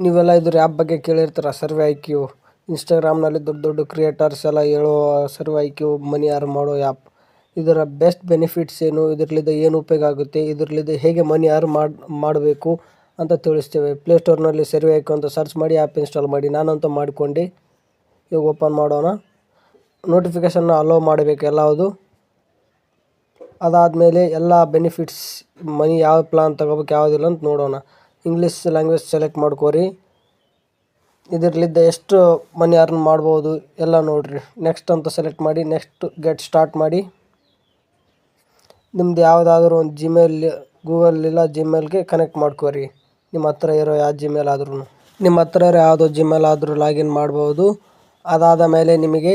ನೀವೆಲ್ಲ ಇದ್ರ ಆ್ಯಪ್ ಬಗ್ಗೆ ಕೇಳಿರ್ತೀರ, ಸರ್ವೆ IQ. ಇನ್ಸ್ಟಾಗ್ರಾಮ್ನಲ್ಲಿ ದೊಡ್ಡ ದೊಡ್ಡ ಕ್ರಿಯೇಟರ್ಸ್ ಎಲ್ಲ ಹೇಳೋ ಸರ್ವೆ IQ ಮನಿ ಅರ್ನ್ ಮಾಡೋ ಆ್ಯಪ್. ಇದರ ಬೆಸ್ಟ್ ಬೆನಿಫಿಟ್ಸ್ ಏನು, ಇದರಲ್ಲಿದ್ದ ಏನು ಉಪಯೋಗ ಆಗುತ್ತೆ, ಇದರಲ್ಲಿದ್ದ ಹೇಗೆ ಮನಿ ಅರ್ನ್ ಮಾಡಬೇಕು ಅಂತ ತಿಳಿಸ್ತೇವೆ. ಪ್ಲೇಸ್ಟೋರ್ನಲ್ಲಿ ಸರ್ವೆ IQ ಅಂತ ಸರ್ಚ್ ಮಾಡಿ ಆ್ಯಪ್ ಇನ್ಸ್ಟಾಲ್ ಮಾಡಿ. ನಾನಂತೂ ಮಾಡಿಕೊಂಡು ಈಗ ಓಪನ್ ಮಾಡೋಣ. ನೋಟಿಫಿಕೇಷನ್ನ ಅಲೋ ಮಾಡಬೇಕು ಎಲ್ಲವುದು. ಅದಾದಮೇಲೆ ಎಲ್ಲ ಬೆನಿಫಿಟ್ಸ್ ಮನಿ ಯಾವ ಪ್ಲಾನ್ ತೊಗೋಬೇಕು ಯಾವುದಿಲ್ಲ ಅಂತ ನೋಡೋಣ. ಇಂಗ್ಲೀಷ್ ಲ್ಯಾಂಗ್ವೇಜ್ ಸೆಲೆಕ್ಟ್ ಮಾಡ್ಕೋರಿ. ಇದರಲ್ಲಿದ್ದ ಎಷ್ಟು ಮನಿ ಅರ್ನ್ ಮಾಡ್ಬೋದು ಎಲ್ಲ ನೋಡಿರಿ. ನೆಕ್ಸ್ಟ್ ಅಂತ ಸೆಲೆಕ್ಟ್ ಮಾಡಿ, ನೆಕ್ಸ್ಟ್ ಗೆಟ್ ಸ್ಟಾರ್ಟ್ ಮಾಡಿ. ನಿಮ್ದು ಯಾವುದಾದ್ರೂ ಒಂದು ಜಿಮೇಲ್, ಗೂಗಲ್ ಇಲ್ಲ ಜಿಮೇಲ್ಗೆ ಕನೆಕ್ಟ್ ಮಾಡ್ಕೋರಿ. ನಿಮ್ಮ ಹತ್ರ ಇರೋ ಯಾವ ಜಿಮೇಲ್ ಆದ್ರೂ, ನಿಮ್ಮ ಹತ್ರ ಇರೋ ಯಾವುದೋ ಜಿಮೇಲ್ ಆದರೂ ಲಾಗಿನ್ ಮಾಡ್ಬೋದು. ಅದಾದ ಮೇಲೆ ನಿಮಗೆ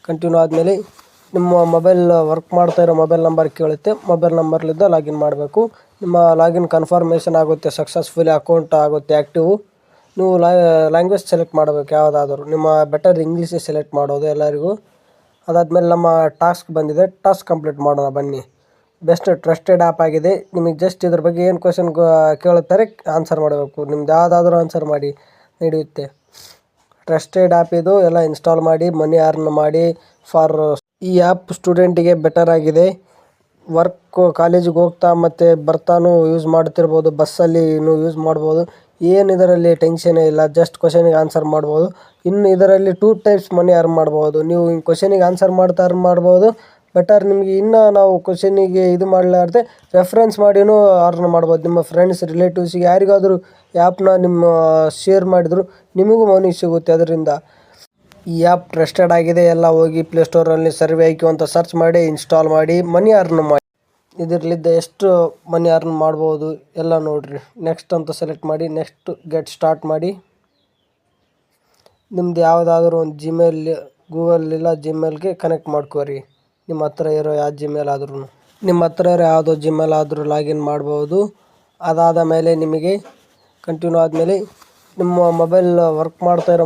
ಕಂಟಿನ್ಯೂ ಆದಮೇಲೆ ನಿಮ್ಮ ಮೊಬೈಲ್ ವರ್ಕ್ ಮಾಡ್ತಾ ಇರೋ ಮೊಬೈಲ್ ನಂಬರ್ ಕೇಳುತ್ತೆ. ಮೊಬೈಲ್ ನಂಬರ್ಲಿಂದ ಲಾಗಿನ್ ಮಾಡಬೇಕು. ನಿಮ್ಮ ಲಾಗಿನ್ ಕನ್ಫರ್ಮೇಷನ್ ಆಗುತ್ತೆ, ಸಕ್ಸಸ್ಫುಲಿ ಅಕೌಂಟ್ ಆಗುತ್ತೆ ಆ್ಯಕ್ಟಿವು. ನೀವು ಲ್ಯಾಂಗ್ವೇಜ್ ಸೆಲೆಕ್ಟ್ ಮಾಡಬೇಕು ಯಾವುದಾದ್ರೂ. ನಿಮ್ಮ ಬೆಟರ್ ಇಂಗ್ಲೀಷೇ ಸೆಲೆಕ್ಟ್ ಮಾಡೋದು ಎಲ್ಲರಿಗೂ. ಅದಾದಮೇಲೆ ನಮ್ಮ ಟಾಸ್ಕ್ ಬಂದಿದೆ, ಟಾಸ್ಕ್ ಕಂಪ್ಲೀಟ್ ಮಾಡೋಣ ಬನ್ನಿ. ಬೆಸ್ಟ್ ಟ್ರಸ್ಟೆಡ್ ಆ್ಯಪ್ ಆಗಿದೆ. ನಿಮಗೆ ಜಸ್ಟ್ ಇದ್ರ ಬಗ್ಗೆ ಏನು ಕ್ವಶನ್ ಕೇಳುತ್ತಾರೆ ಆನ್ಸರ್ ಮಾಡಬೇಕು. ನಿಮ್ದು ಯಾವುದಾದ್ರೂ ಆನ್ಸರ್ ಮಾಡಿ ನಡೆಯುತ್ತೆ. ಟ್ರಸ್ಟೆಡ್ ಆ್ಯಪ್ ಇದು, ಎಲ್ಲ ಇನ್ಸ್ಟಾಲ್ ಮಾಡಿ ಮನಿ ಅರ್ನ್ ಮಾಡಿ. ಈ ಆ್ಯಪ್ ಸ್ಟೂಡೆಂಟಿಗೆ ಬೆಟರ್ ಆಗಿದೆ. ಕಾಲೇಜಿಗೆ ಹೋಗ್ತಾ ಮತ್ತು ಬರ್ತಾನೂ ಯೂಸ್ ಮಾಡ್ತಿರ್ಬೋದು, ಬಸ್ಸಲ್ಲಿ ಯೂಸ್ ಮಾಡ್ಬೋದು. ಏನು ಇದರಲ್ಲಿ ಟೆನ್ಷನೇ ಇಲ್ಲ, ಜಸ್ಟ್ ಕ್ವಶನಿಗೆ ಆನ್ಸರ್ ಮಾಡ್ಬೋದು. ಇನ್ನು ಇದರಲ್ಲಿ 2 ಟೈಪ್ಸ್ ಮನಿ ಅರ್ನ್ ಮಾಡ್ಬೋದು. ನೀವು ಕ್ವಶನಿಗೆ ಆನ್ಸರ್ ಮಾಡ್ತಾ ಅರ್ನ್ ಮಾಡ್ಬೋದು. ಬೆಟರ್ ನಿಮಗೆ ಇನ್ನೂ ನಾವು ಕ್ವಶನಿಗೆ ಇದು ಮಾಡಲಾರ್ದೆ ರೆಫರೆನ್ಸ್ ಮಾಡಿನೂ ಅರ್ನ್ ಮಾಡ್ಬೋದು. ನಿಮ್ಮ ಫ್ರೆಂಡ್ಸ್ ರಿಲೇಟಿವ್ಸಿಗೆ ಯಾರಿಗಾದರೂ ಆ್ಯಪ್ನ ನಿಮ್ಮ ಶೇರ್ ಮಾಡಿದ್ರು ನಿಮಗೂ ಮನಿ ಸಿಗುತ್ತೆ ಅದರಿಂದ. ಈ ಆ್ಯಪ್ ಟ್ರಸ್ಟೆಡ್ ಆಗಿದೆ. ಎಲ್ಲ ಹೋಗಿ ಪ್ಲೇಸ್ಟೋರಲ್ಲಿ ಸರ್ವೆ IQ ಅಂತ ಸರ್ಚ್ ಮಾಡಿ ಇನ್ಸ್ಟಾಲ್ ಮಾಡಿ ಮನಿ ಅರ್ನ್ ಮಾಡಿ. ಇದರಲ್ಲಿದ್ದ ಎಷ್ಟು ಮನಿ ಅರ್ನ್ ಮಾಡ್ಬೋದು ಎಲ್ಲ ನೋಡಿರಿ. ನೆಕ್ಸ್ಟ್ ಅಂತ ಸೆಲೆಕ್ಟ್ ಮಾಡಿ, ನೆಕ್ಸ್ಟ್ ಗೆಟ್ ಸ್ಟಾರ್ಟ್ ಮಾಡಿ. ನಿಮ್ದು ಯಾವುದಾದ್ರೂ ಒಂದು ಜಿಮೇಲ್, ಗೂಗಲ್ ಇಲ್ಲ ಜಿಮೇಲ್ಗೆ ಕನೆಕ್ಟ್ ಮಾಡ್ಕೋರಿ. ನಿಮ್ಮ ಹತ್ರ ಇರೋ ಯಾವ ಜಿಮೇಲ್ ಆದ್ರೂ, ನಿಮ್ಮ ಹತ್ರ ಇರೋ ಯಾವುದೋ ಜಿಮೇಲ್ ಆದರೂ ಲಾಗಿನ್ ಮಾಡ್ಬೋದು. ಅದಾದ ಮೇಲೆ ನಿಮಗೆ ಕಂಟಿನ್ಯೂ ಆದಮೇಲೆ ನಿಮ್ಮ ಮೊಬೈಲ್ ವರ್ಕ್ ಮಾಡ್ತಾ ಇರೋ